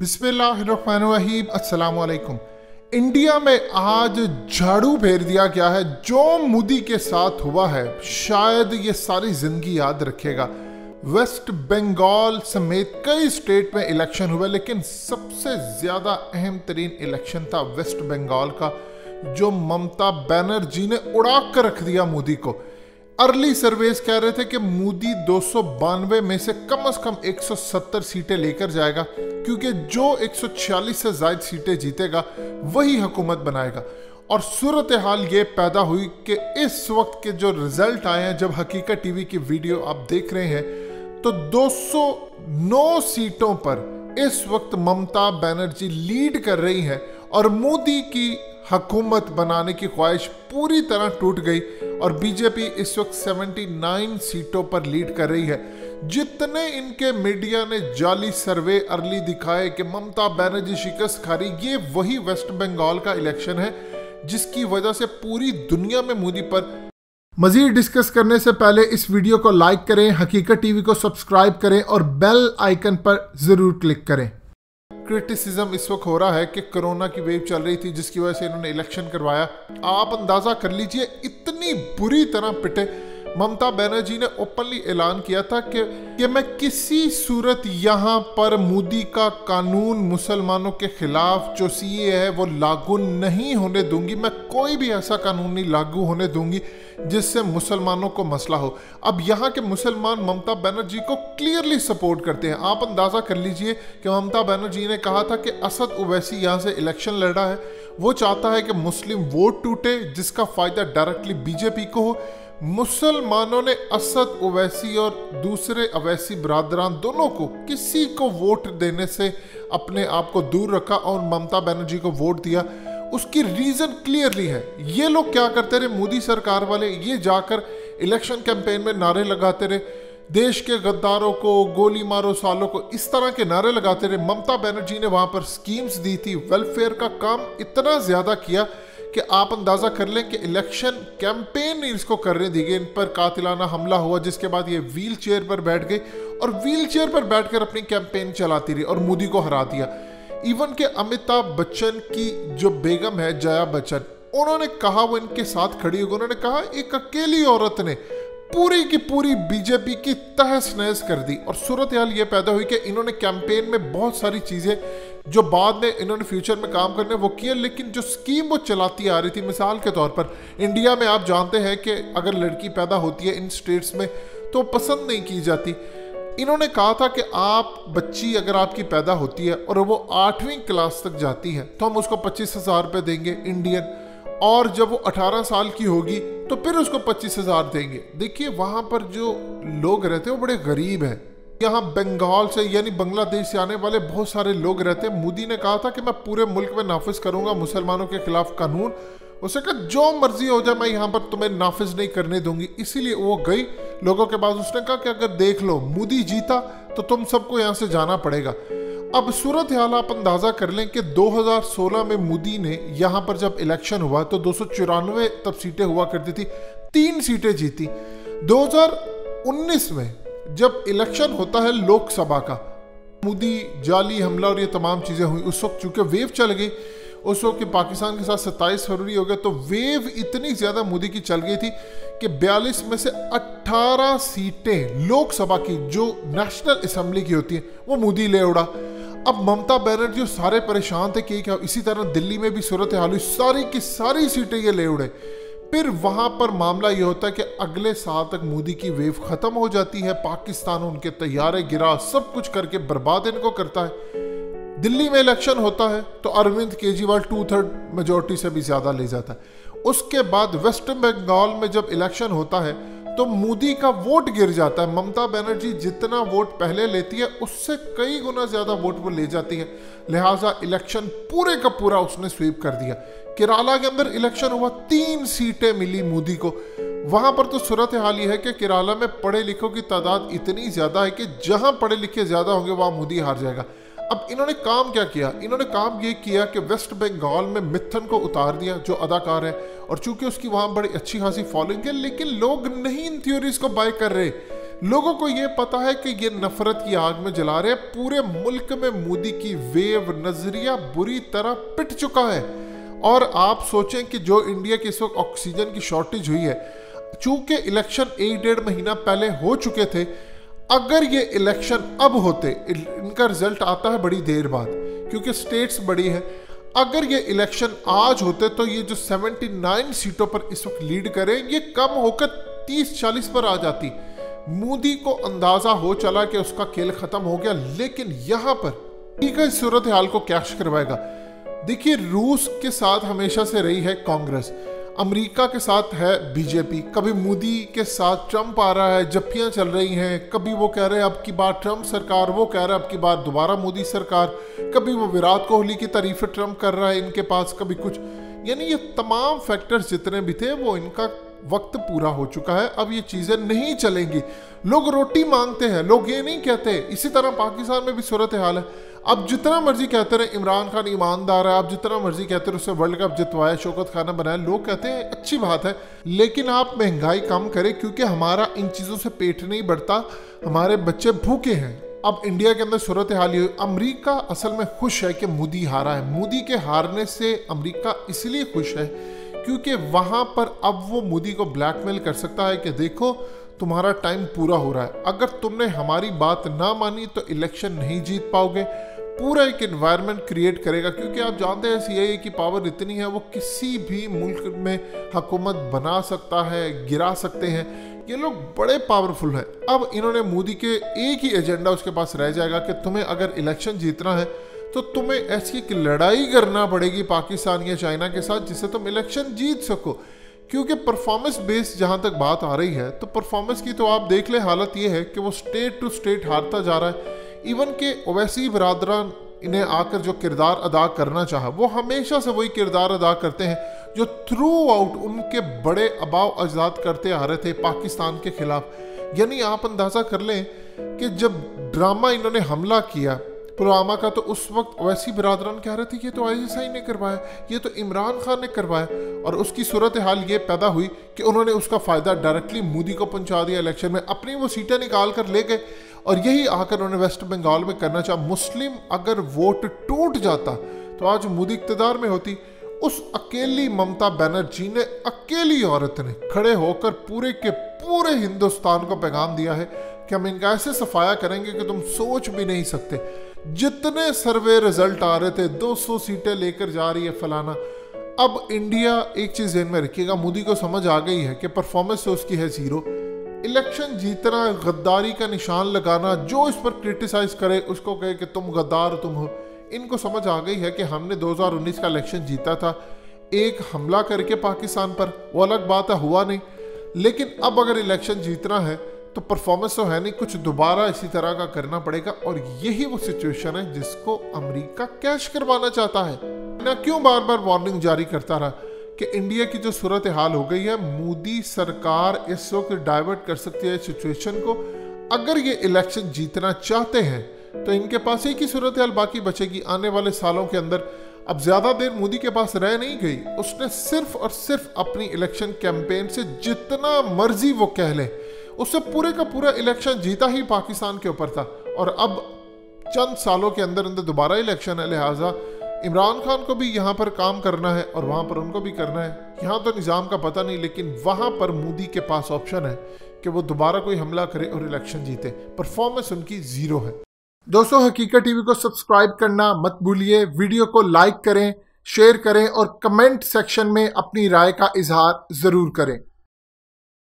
बिस्मिल्लाहिर्रहमानिर्रहीम, अस्सलाम वालेकुम। इंडिया में आज झाड़ू फेर दिया गया है। जो मोदी के साथ हुआ है शायद ये सारी जिंदगी याद रखेगा। वेस्ट बंगाल समेत कई स्टेट में इलेक्शन हुए, लेकिन सबसे ज्यादा अहम तरीन इलेक्शन था वेस्ट बंगाल का, जो ममता बनर्जी ने उड़ा कर रख दिया मोदी को। अर्ली सर्वेस कह रहे थे कि मोदी 292 में से कम 170 सीटें लेकर जाएगा, क्योंकि जो 146 से ज्यादा सीटें जीतेगा वही हुकूमत बनाएगा। और सूरत हाल ये पैदा हुई कि इस वक्त के जो रिजल्ट आए हैं, जब हकीकत टीवी की वीडियो आप देख रहे हैं, तो 209 सीटों पर इस वक्त ममता बनर्जी लीड कर रही है और मोदी की हुकूमत बनाने की ख्वाहिश पूरी तरह टूट गई और बीजेपी इस वक्त 79 सीटों पर लीड कर रही है। जितने इनके मीडिया ने जाली सर्वे अर्ली दिखाए कि ममता बनर्जी शिकस्त खा रही, ये वही वेस्ट बंगाल का इलेक्शन है जिसकी वजह से पूरी दुनिया में मोदी पर। मजीद डिस्कस करने से पहले इस वीडियो को लाइक करें, हकीकत टीवी को सब्सक्राइब करें और बेल आइकन पर जरूर क्लिक करें। क्रिटिसिज्म इस वक्त हो रहा है कि कोरोना की वेव चल रही थी जिसकी वजह से इन्होंने इलेक्शन करवाया। आप अंदाजा कर लीजिए इतनी बुरी तरह पिटे। ममता बनर्जी ने ओपनली ऐलान किया था कि मैं किसी सूरत यहाँ पर मोदी का कानून मुसलमानों के खिलाफ जो सीए है वो लागू नहीं होने दूंगी। मैं कोई भी ऐसा कानून नहीं लागू होने दूंगी जिससे मुसलमानों को मसला हो। अब यहाँ के मुसलमान ममता बनर्जी को क्लियरली सपोर्ट करते हैं। आप अंदाजा कर लीजिए कि ममता बनर्जी ने कहा था कि असद ओवैसी यहाँ से इलेक्शन लड़ा है, वो चाहता है कि मुस्लिम वोट टूटे जिसका फायदा डायरेक्टली बीजेपी को हो। मुसलमानों ने असद ओवैसी और दूसरे अवैसी बरादरान दोनों को, किसी को वोट देने से अपने आप को दूर रखा और ममता बनर्जी को वोट दिया। उसकी रीजन क्लियरली है। ये लोग क्या करते रहे, मोदी सरकार वाले, ये जाकर इलेक्शन कैंपेन में नारे लगाते रहे, देश के गद्दारों को गोली मारो सालों को, इस तरह के नारे लगाते रहे। ममता बनर्जी ने वहां पर स्कीम्स दी थी, वेलफेयर का काम इतना ज्यादा किया कि आप अंदाजा कर लें कि इलेक्शन कैंपेन इसको करने दी गई। इन पर कातिलाना हमला हुआ जिसके बाद ये व्हील चेयर पर बैठ गई और व्हील चेयर पर बैठकर अपनी कैंपेन चलाती रही और मोदी को हरा दिया। इवन के अमिताभ बच्चन की जो बेगम है जया बच्चन, उन्होंने कहा, वो इनके साथ खड़ी हुई, उन्होंने कहा एक अकेली औरत ने पूरी की पूरी बीजेपी की तहस नहस कर दी। और सूरत हाल ये पैदा हुई कि इन्होंने कैंपेन में बहुत सारी चीजें जो बाद में इन्होंने फ्यूचर में काम करने वो किए, लेकिन जो स्कीम वो चलाती आ रही थी, मिसाल के तौर पर इंडिया में आप जानते हैं कि अगर लड़की पैदा होती है इन स्टेट्स में तो पसंद नहीं की जाती। इन्होंने कहा था कि आप बच्ची अगर आपकी पैदा होती है और वो 8वीं क्लास तक जाती है तो हम उसको 25,000 रुपये देंगे इंडियन, और जब वो 18 साल की होगी तो फिर उसको 25,000 देंगे। देखिए वहां पर जो लोग रहते हैं वो बड़े गरीब हैं। यहाँ बंगाल से यानी बांग्लादेश से आने वाले बहुत सारे लोग रहते हैं। मोदी ने कहा था कि मैं पूरे मुल्क में नाफिज करूंगा मुसलमानों के खिलाफ कानून। उसे कहा जो मर्जी हो जाए मैं यहाँ पर तुम्हें नाफिज नहीं करने दूंगी। इसीलिए वो गई लोगों के पास, उसने कहा कि अगर देख लो मोदी जीता तो तुम सबको यहाँ से जाना पड़ेगा। अब सूरत हाल आप अंदाजा कर लें कि 2016 में मोदी ने यहाँ पर जब इलेक्शन हुआ तो 294 तब सीटें हुआ करती थी, 3 सीटें जीती। 2019 में जब इलेक्शन होता है लोकसभा का, मोदी जाली हमला और ये तमाम चीजें हुई, उस वक्त चूंकि वेव चल गई, उस वक्त पाकिस्तान के साथ 27 फरवरी हो गया, तो वेव इतनी ज्यादा मोदी की चल गई थी कि 42 में से 18 सीटें लोकसभा की जो नेशनल असेंबली की होती है वो मोदी ले उड़ा। अब ममता बनर्जी सारे परेशान थे कि क्या, इसी तरह दिल्ली में भी सूरत हाल हुई, सारी की सारी सीटें ये ले उड़े। फिर वहां पर मामला ये होता है कि अगले साल तक मोदी की वेव खत्म हो जाती है, पाकिस्तान उनके तैयारे गिरा, सब कुछ करके बर्बाद इनको करता है। दिल्ली में इलेक्शन होता है तो अरविंद केजरीवाल 2/3 मेजोरिटी से भी ज्यादा ले जाता है। उसके बाद वेस्ट बंगाल में जब इलेक्शन होता है तो मोदी का वोट गिर जाता है। ममता बनर्जी जितना वोट पहले लेती है उससे कई गुना ज्यादा वोट वो ले जाती है, लिहाजा इलेक्शन पूरे का पूरा उसने स्वीप कर दिया। केरला के अंदर इलेक्शन हुआ, 3 सीटें मिली मोदी को। वहां पर तो सूरत हाल ये है कि केरला में पढ़े लिखों की तादाद इतनी ज्यादा है कि जहां पढ़े लिखे ज्यादा होंगे वहां मोदी हार जाएगा। अब इन्होंने काम क्या किया, इन्होंने काम ये किया कि वेस्ट बंगाल में मिथुन को उतार दिया जो अदाकार है, और चूंकि उसकी वहां बड़ी अच्छी खासी फॉलोइंग है लेकिन लोग नहीं इन थ्योरीज को बाय कर रहे। लोगों को ये पता है कि ये नफरत की आग में जला रहे हैं। पूरे मुल्क में मोदी की वेव नजरिया बुरी तरह पिट चुका है। और आप सोचें कि जो इंडिया की इस वक्त ऑक्सीजन की शॉर्टेज हुई है, चूंकि इलेक्शन 1-1.5 महीना पहले हो चुके थे, अगर ये इलेक्शन अब होते, इनका रिजल्ट आता है बड़ी देर बाद क्योंकि स्टेट्स बड़ी है, अगर ये इलेक्शन आज होते तो ये जो 79 सीटों पर इस वक्त लीड करें, ये कम होकर 30-40 पर आ जाती। मोदी को अंदाजा हो चला कि उसका खेल खत्म हो गया, लेकिन यहां पर ठीक है, इस सूरत हाल को क्या करवाएगा। देखिए, रूस के साथ हमेशा से रही है कांग्रेस, अमेरिका के साथ है बीजेपी, कभी मोदी के साथ ट्रंप आ रहा है, जप्पियां चल रही हैं, कभी वो कह रहे हैं अब की बार ट्रंप सरकार, वो कह रहा है अब की बार दोबारा मोदी सरकार, कभी वो विराट कोहली की तारीफ ट्रंप कर रहा है इनके पास, कभी कुछ, यानी ये तमाम फैक्टर्स जितने भी थे वो इनका वक्त पूरा हो चुका है। अब ये चीजें नहीं चलेंगी। लोग रोटी मांगते हैं, लोग ये नहीं कहते। इसी तरह पाकिस्तान में भी सूरत हाल है। अब जितना मर्जी कहते रहे इमरान खान ईमानदार है, आप जितना मर्जी कहते रहे उससे वर्ल्ड कप जितवाया, शौकत खाना बनाया, लोग कहते हैं अच्छी बात है, लेकिन आप महंगाई कम करें क्योंकि हमारा इन चीज़ों से पेट नहीं बढ़ता, हमारे बच्चे भूखे हैं। अब इंडिया के अंदर सूरत हाल ये, अमेरिका असल में खुश है कि मोदी हारा है। मोदी के हारने से अमेरिका इसलिए खुश है क्योंकि वहां पर अब वो मोदी को ब्लैकमेल कर सकता है कि देखो तुम्हारा टाइम पूरा हो रहा है, अगर तुमने हमारी बात ना मानी तो इलेक्शन नहीं जीत पाओगे। पूरा एक एनवायरनमेंट क्रिएट करेगा क्योंकि आप जानते हैं सीआईए की पावर इतनी है, वो किसी भी मुल्क में हुकूमत बना सकता है, गिरा सकते हैं। ये लोग बड़े पावरफुल हैं। अब इन्होंने मोदी के एक ही एजेंडा उसके पास रह जाएगा कि तुम्हें अगर इलेक्शन जीतना है तो तुम्हें ऐसी एक लड़ाई करना पड़ेगी पाकिस्तान या चाइना के साथ जिससे तुम इलेक्शन जीत सको। क्योंकि परफॉर्मेंस बेस्ड जहां तक बात आ रही है तो परफॉर्मेंस की तो आप देख ले, हालत ये है कि वो स्टेट टू स्टेट हारता जा रहा है। इवन के ओवैसी बरादरान इन्हें आकर जो किरदार अदा करना चाहा वो हमेशा से वही किरदार अदा करते हैं जो थ्रू आउट उनके बड़े अबाव अजदाद करते आ रहे थे पाकिस्तान के खिलाफ। यानी आप अंदाजा कर लें कि जब ड्रामा इन्होंने हमला किया पुलवामा का, तो उस वक्त ओवैसी बरादरान कह रहे थे ये तो आईएसआई ने करवाया, ये तो इमरान खान ने करवाया, और उसकी सूरत हाल ये पैदा हुई कि उन्होंने उसका फ़ायदा डायरेक्टली मोदी को पहुंचा दिया। इलेक्शन में अपनी वो सीटें निकाल कर ले गए और यही आकर उन्होंने वेस्ट बंगाल में करना चाहा। मुस्लिम अगर वोट टूट जाता तो आज मोदी इक़्तिदार में होती। उस अकेली ममता बनर्जी ने, अकेली औरत ने खड़े होकर पूरे के पूरे हिंदुस्तान को पैगाम दिया है कि हम इनका ऐसे सफाया करेंगे कि तुम सोच भी नहीं सकते। जितने सर्वे रिजल्ट आ रहे थे 200 सीटें लेकर जा रही है फलाना। अब इंडिया, एक चीज ध्यान में रखिएगा, मोदी को समझ आ गई है कि परफॉर्मेंस तो उसकी है जीरो। इलेक्शन जीतना, गद्दारी का निशान लगाना, जो इस पर क्रिटिसाइज करे उसको कहे कि तुम गद्दार तुम हो। इनको समझ आ गई है कि हमने 2019 का इलेक्शन जीता था एक हमला करके पाकिस्तान पर, वो अलग बात है हुआ नहीं, लेकिन अब अगर इलेक्शन जीतना है तो परफॉर्मेंस तो है नहीं, कुछ दोबारा इसी तरह का करना पड़ेगा। और यही वो सिचुएशन है जिसको अमेरिका कैश करवाना चाहता है। ना क्यों बार बार वार्निंग जारी करता रहा कि इंडिया की जो सूरत हाल हो गई है, मोदी सरकार इस वक्त डाइवर्ट कर सकती है सिचुएशन को। अगर ये इलेक्शन जीतना चाहते हैं तो इनके पास एक ही सूरत हाल बाकी बचेगी आने वाले सालों के अंदर। अब ज्यादा देर मोदी के पास रह नहीं गई, उसने सिर्फ और सिर्फ अपनी इलेक्शन कैंपेन से जितना मर्जी वो कह ले, उससे पूरे का पूरा इलेक्शन जीता ही पाकिस्तान के ऊपर था। और अब चंद सालों के अंदर अंदर दोबारा इलेक्शन है, लिहाजा इमरान खान को भी यहाँ पर काम करना है और वहाँ पर उनको भी करना है। यहाँ तो निज़ाम का पता नहीं, लेकिन वहाँ पर मोदी के पास ऑप्शन है कि वो दोबारा कोई हमला करे और इलेक्शन जीते। परफॉर्मेंस उनकी जीरो है। दोस्तों, हकीकत टीवी को सब्सक्राइब करना मत भूलिए, वीडियो को लाइक करें, शेयर करें और कमेंट सेक्शन में अपनी राय का इजहार ज़रूर करें।